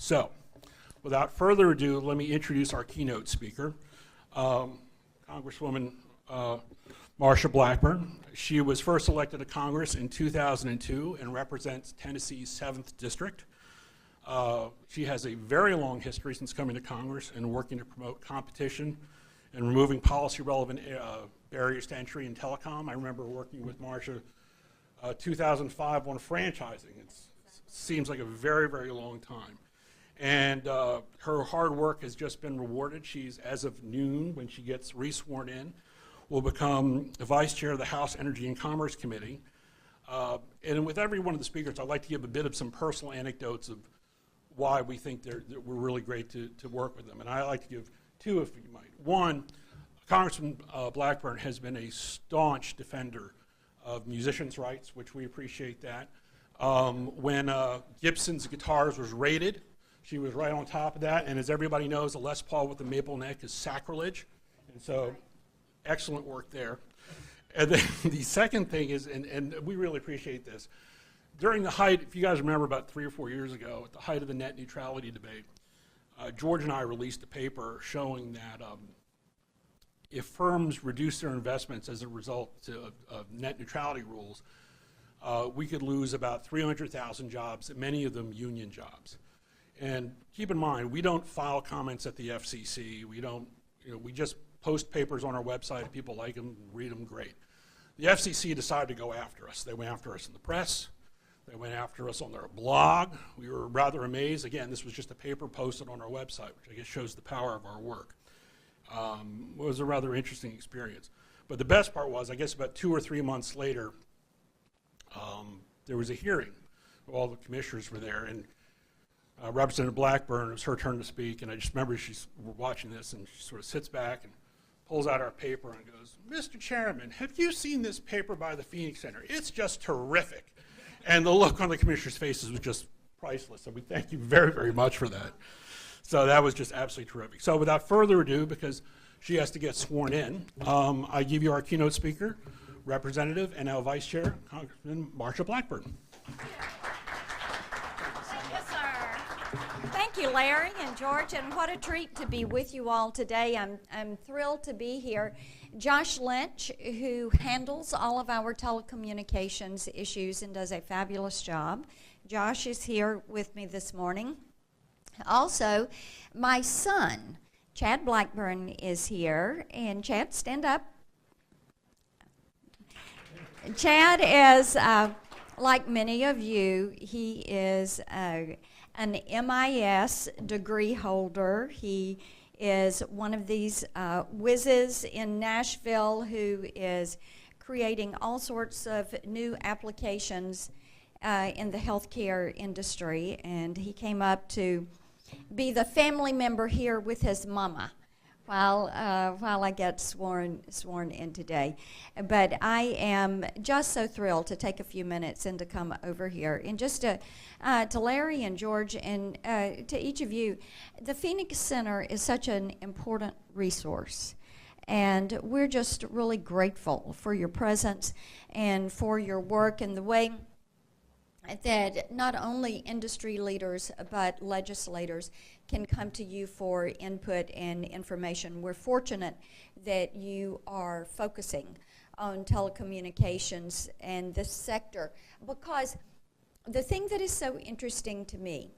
So, without further ado, let me introduce our keynote speaker, Congresswoman Marsha Blackburn. She was first elected to Congress in 2002 and represents Tennessee's 7th District. She has a very long history since coming to Congress and working to promote competition and removing policy-relevant barriers to entry in telecom. I remember working with Marsha 2005 on franchising. It seems like a very, very long time. And her hard work has just been rewarded. She's, as of noon, when she gets re-sworn in, will become the Vice Chair of the House Energy and Commerce Committee. And with every one of the speakers, I'd like to give a bit of some personal anecdotes of why we think we're really great to work with them. And I like to give two, if you might. One, Congressman Blackburn has been a staunch defender of musicians' rights, which we appreciate that. When Gibson's guitars was raided, she was right on top of that. And as everybody knows, a Les Paul with a maple neck is sacrilege. And so, excellent work there. And then the second thing is, and we really appreciate this, during the height, if you guys remember about 3 or 4 years ago, at the height of the net neutrality debate, George and I released a paper showing that if firms reduce their investments as a result of net neutrality rules, we could lose about 300,000 jobs, many of them union jobs. And keep in mind, we don't file comments at the FCC. We don't, we just post papers on our website. If people like them, read them, great. The FCC decided to go after us. They went after us in the press. They went after us on their blog. We were rather amazed. Again, this was just a paper posted on our website, which I guess shows the power of our work. It was a rather interesting experience. But the best part was, I guess about 2 or 3 months later, there was a hearing. All the commissioners were there, and Representative Blackburn, it was her turn to speak, and I just remember she's watching this, and she sort of sits back and pulls out our paper and goes, "Mr. Chairman, have you seen this paper by the Phoenix Center? It's just terrific." And the look on the commissioners' faces was just priceless, so we thank you very, very much for that. So that was just absolutely terrific. So without further ado, because she has to get sworn in, I give you our keynote speaker, Representative and now Vice Chair, Congressman Marsha Blackburn. Thank you, Larry and George, and what a treat to be with you all today. I'm thrilled to be here. Josh Lynch, who handles all of our telecommunications issues and does a fabulous job. Josh is here with me this morning. Also, my son, Chad Blackburn, is here. And Chad, stand up. Chad is, like many of you, he is an MIS degree holder. He is one of these whizzes in Nashville who is creating all sorts of new applications in the healthcare industry. And he came up to be the family member here with his mama while I get sworn in today. But I am just so thrilled to take a few minutes and to come over here. And just to Larry and George and to each of you, the Phoenix Center is such an important resource. And we're just really grateful for your presence and for your work and the way that not only industry leaders but legislators can come to you for input and information. We're fortunate that you are focusing on telecommunications and this sector, because the thing that is so interesting to me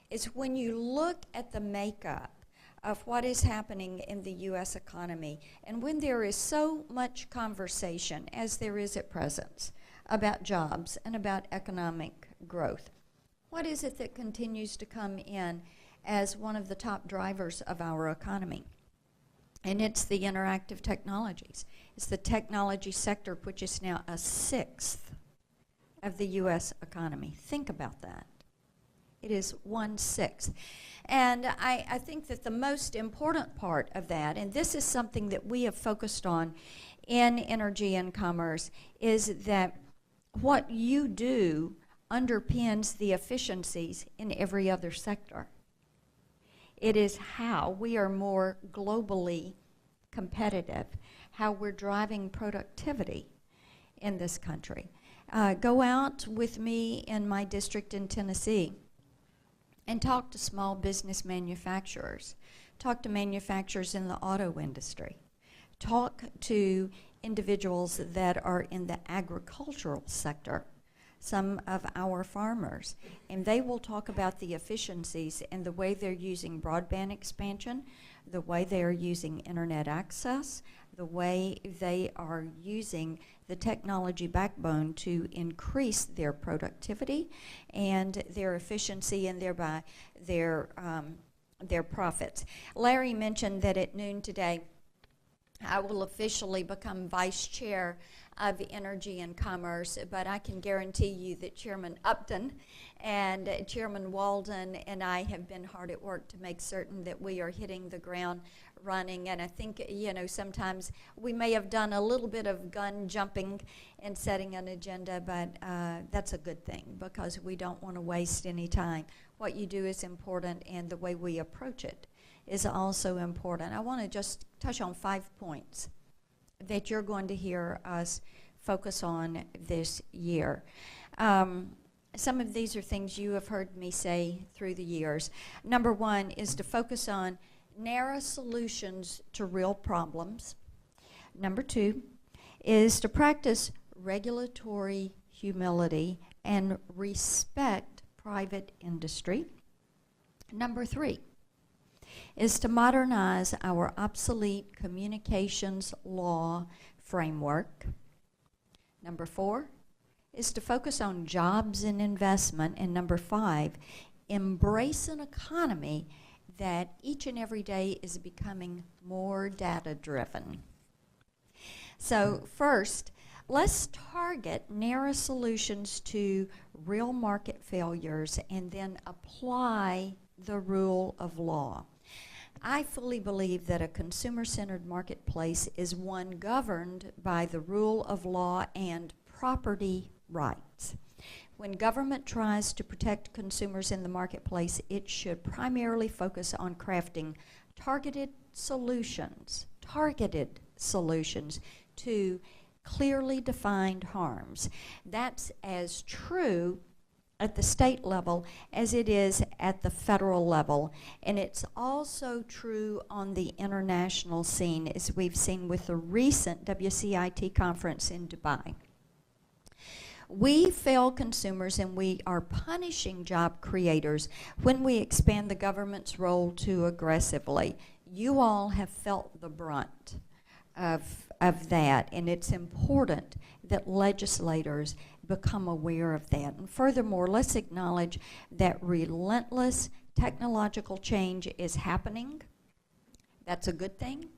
is when you look at the makeup of what is happening in the U.S. economy, and when there is so much conversation, as there is at present, about jobs and about economic growth, what is it that continues to come in as one of the top drivers of our economy? And it's the interactive technologies. It's the technology sector, which is now 1/6 of the U.S. economy. Think about that. It is 1/6. And I think that the most important part of that, and this is something that we have focused on in energy and commerce, is that what you do underpins the efficiencies in every other sector. It is how we are more globally competitive, how we're driving productivity in this country. Go out with me in my district in Tennessee and talk to small business manufacturers. Talk to manufacturers in the auto industry. Talk to individuals that are in the agricultural sector, some of our farmers, and they will talk about the efficiencies and the way they're using broadband expansion, the way they are using internet access, the way they are using the technology backbone to increase their productivity and their efficiency and thereby their profits. Larry mentioned that at noon today I will officially become vice chair of Energy and Commerce, but I can guarantee you that Chairman Upton and Chairman Walden and I have been hard at work to make certain that we are hitting the ground running. And I think, you know, sometimes we may have done a little bit of gun jumping and setting an agenda, but that's a good thing because we don't want to waste any time. What you do is important, and the way we approach it is also important. I want to just touch on 5 points that you're going to hear us focus on this year. Some of these are things you have heard me say through the years. Number 1 is to focus on narrow solutions to real problems. Number 2 is to practice regulatory humility and respect private industry. Number 3 is to modernize our obsolete communications law framework. Number 4 is to focus on jobs and investment. And number 5, embrace an economy that each and every day is becoming more data-driven. So first, let's target narrow solutions to real market failures and then apply the rule of law. I fully believe that a consumer-centered marketplace is one governed by the rule of law and property rights. When government tries to protect consumers in the marketplace, it should primarily focus on crafting targeted solutions to clearly defined harms. That's as true at the state level as it is at the federal level, and it's also true on the international scene, as we've seen with the recent WCIT conference in Dubai. We fail consumers and we are punishing job creators when we expand the government's role too aggressively. You all have felt the brunt of that, and it's important that legislators become aware of that. And furthermore, let's acknowledge that relentless technological change is happening. That's a good thing.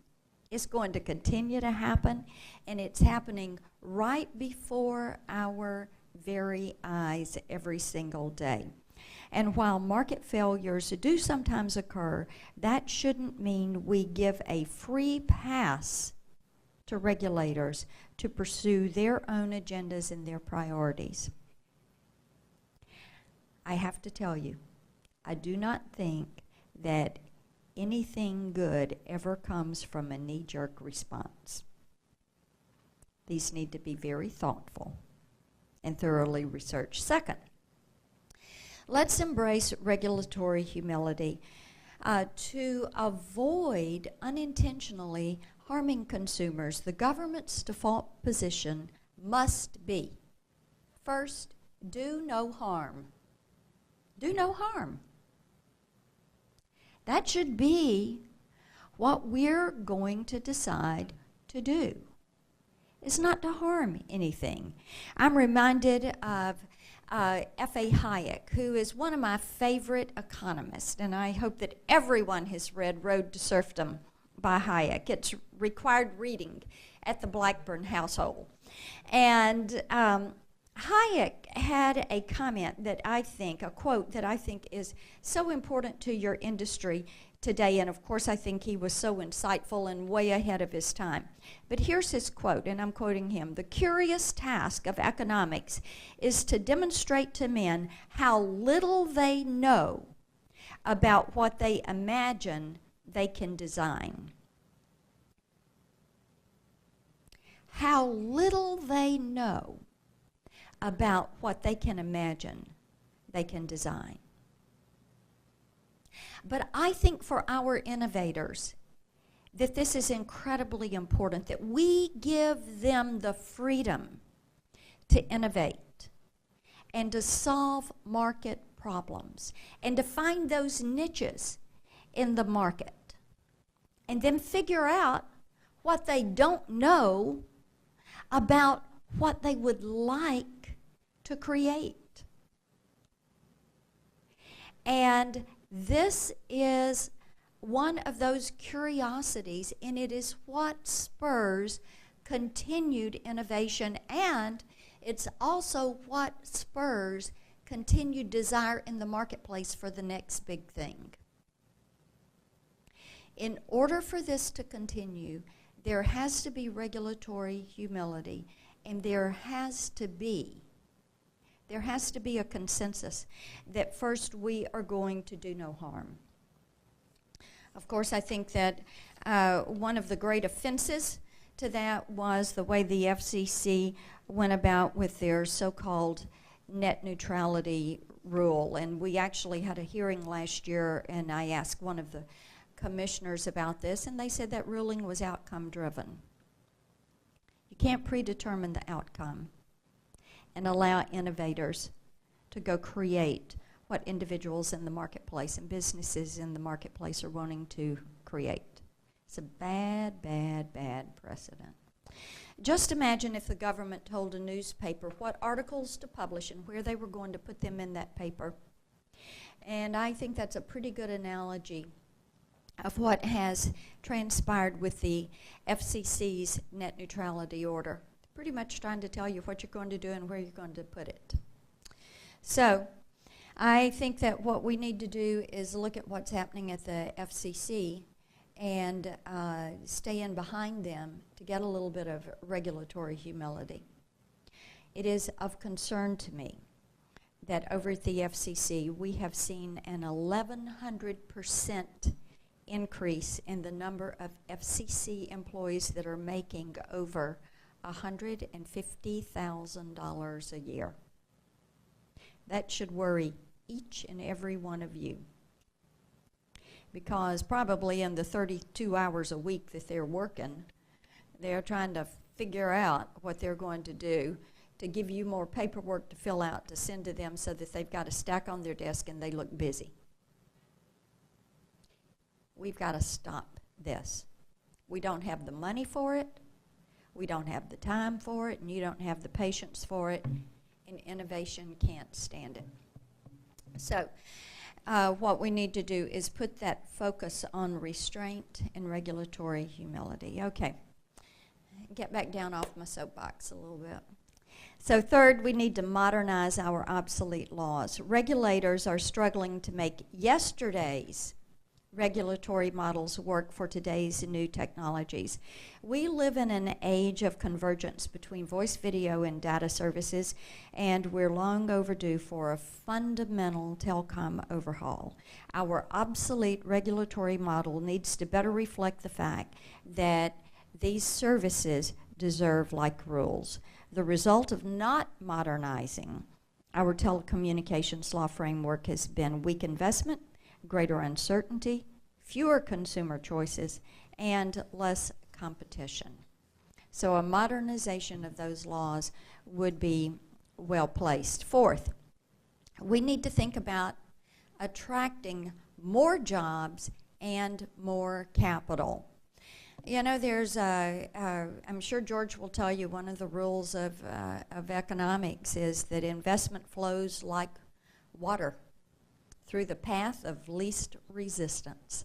It's going to continue to happen, and it's happening right before our very eyes every single day. And while market failures do sometimes occur, that shouldn't mean we give a free pass to regulators to pursue their own agendas and their priorities. I have to tell you, I do not think that anything good ever comes from a knee-jerk response. These need to be very thoughtful and thoroughly researched. Second, let's embrace regulatory humility to avoid unintentionally harming consumers. The government's default position must be, first, do no harm. Do no harm. That should be what we're going to decide to do. It's not to harm anything. I'm reminded of F.A. Hayek, who is one of my favorite economists, and I hope that everyone has read Road to Serfdom by Hayek. It's required reading at the Blackburn household. And Hayek had a comment that I think, a quote that I think is so important to your industry today, and of course I think he was so insightful and way ahead of his time. But here's his quote, and I'm quoting him: "The curious task of economics is to demonstrate to men how little they know about what they imagine they can design." How little they know about what they can imagine they can design. But I think for our innovators that this is incredibly important, that we give them the freedom to innovate and to solve market problems and to find those niches in the market and then figure out what they don't know about what they would like to create. And this is one of those curiosities, and it is what spurs continued innovation, and it's also what spurs continued desire in the marketplace for the next big thing. In order for this to continue, there has to be regulatory humility, and there has to be a consensus that first we are going to do no harm. Of course, I think that one of the great offenses to that was the way the FCC went about with their so-called net neutrality rule. And we actually had a hearing last year, and I asked one of the commissioners about this, and they said that ruling was outcome-driven. You can't predetermine the outcome and allow innovators to go create what individuals in the marketplace and businesses in the marketplace are wanting to create. It's a bad, bad, bad precedent. Just imagine if the government told a newspaper what articles to publish and where they were going to put them in that paper. And I think that's a pretty good analogy of what has transpired with the FCC's net neutrality order. Pretty much trying to tell you what you're going to do and where you're going to put it. So I think that what we need to do is look at what's happening at the FCC and stay in behind them to get a little bit of regulatory humility. It is of concern to me that over at the FCC we have seen an 1,100% increase in the number of FCC employees that are making over $150,000 a year. That should worry each and every one of you, because probably in the 32 hours a week that they're working, they're trying to figure out what they're going to do to give you more paperwork to fill out to send to them so that they've got a stack on their desk and they look busy. We've got to stop this. We don't have the money for it, we don't have the time for it, and you don't have the patience for it, and innovation can't stand it. So what we need to do is put that focus on restraint and regulatory humility. Okay, get back down off my soapbox a little bit. So third, we need to modernize our obsolete laws. Regulators are struggling to make yesterday's regulatory models work for today's new technologies. We live in an age of convergence between voice, video, and data services, and we're long overdue for a fundamental telecom overhaul. Our obsolete regulatory model needs to better reflect the fact that these services deserve like rules. The result of not modernizing our telecommunications law framework has been weak investment, greater uncertainty, fewer consumer choices, and less competition. So a modernization of those laws would be well placed. Fourth, we need to think about attracting more jobs and more capital. You know, there's I'm sure George will tell you one of the rules of economics is that investment flows like water through the path of least resistance.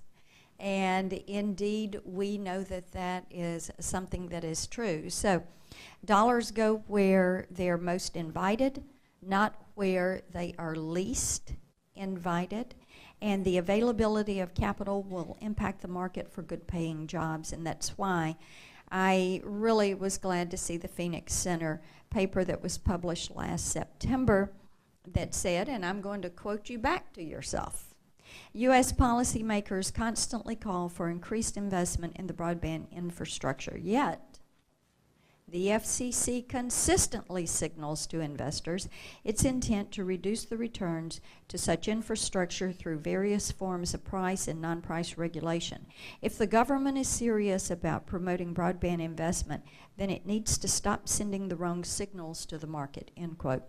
And indeed, we know that that is something that is true. So dollars go where they're most invited, not where they are least invited. And the availability of capital will impact the market for good-paying jobs. And that's why I really was glad to see the Phoenix Center paper that was published last September that said, and I'm going to quote you back to yourself, U.S. policymakers constantly call for increased investment in the broadband infrastructure, yet The FCC consistently signals to investors its intent to reduce the returns to such infrastructure through various forms of price and non-price regulation. If the government is serious about promoting broadband investment, then it needs to stop sending the wrong signals to the market, end quote.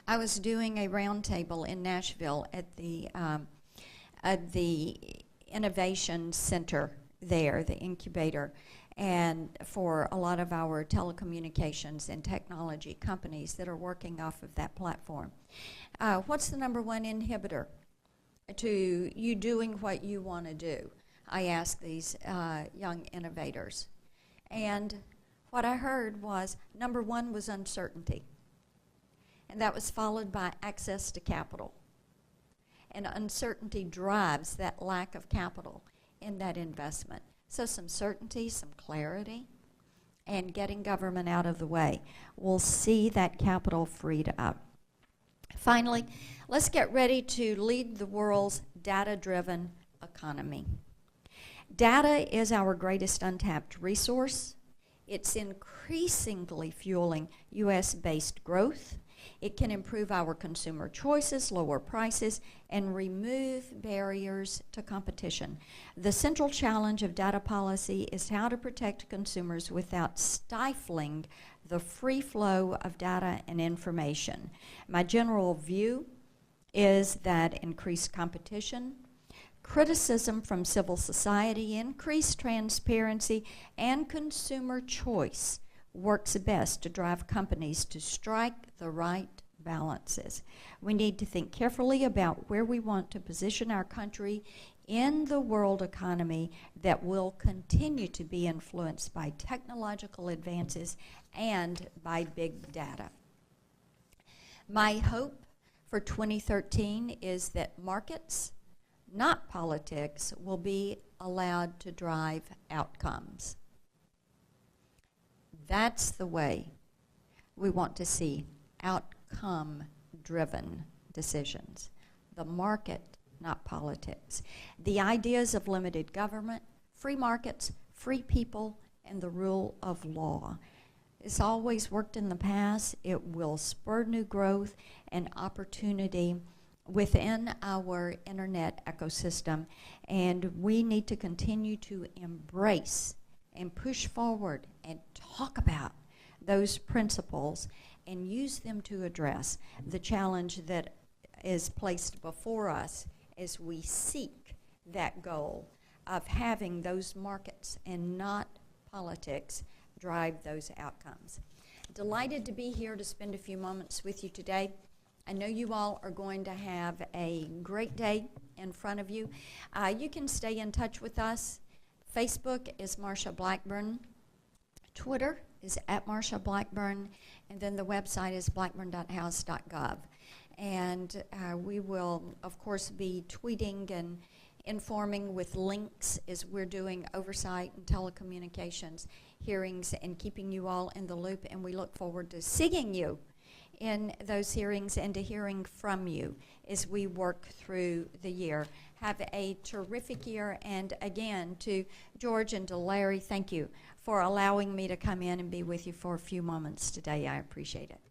I was doing a roundtable in Nashville at the Innovation Center there, the incubator, and for a lot of our telecommunications and technology companies that are working off of that platform. What's the number one inhibitor to you doing what you want to do? I asked these young innovators. And what I heard was, number one was uncertainty. And that was followed by access to capital. And uncertainty drives that lack of capital in that investment. So some certainty, some clarity, and getting government out of the way. We'll see that capital freed up. Finally, let's get ready to lead the world's data-driven economy. Data is our greatest untapped resource. It's increasingly fueling U.S.-based growth. It can improve our consumer choices, lower prices, and remove barriers to competition. The central challenge of data policy is how to protect consumers without stifling the free flow of data and information. My general view is that increased competition, criticism from civil society, increased transparency, and consumer choice works best to drive companies to strike the right balances. We need to think carefully about where we want to position our country in the world economy that will continue to be influenced by technological advances and by big data. My hope for 2013 is that markets, not politics, will be allowed to drive outcomes. That's the way we want to see outcome-driven decisions. The market, not politics. The ideas of limited government, free markets, free people, and the rule of law. It's always worked in the past. It will spur new growth and opportunity within our internet ecosystem, and we need to continue to embrace and push forward and talk about those principles and use them to address the challenge that is placed before us as we seek that goal of having those markets and not politics drive those outcomes. Delighted to be here to spend a few moments with you today. I know you all are going to have a great day in front of you. You can stay in touch with us. Facebook is Marsha Blackburn. Twitter is @Marsha Blackburn. And then the website is blackburn.house.gov. And we will, of course, be tweeting and informing with links as we're doing oversight and telecommunications hearings and keeping you all in the loop. And we look forward to seeing you in those hearings and to hearing from you as we work through the year. Have a terrific year. And again, to George and to Larry, thank you for allowing me to come in and be with you for a few moments today. I appreciate it.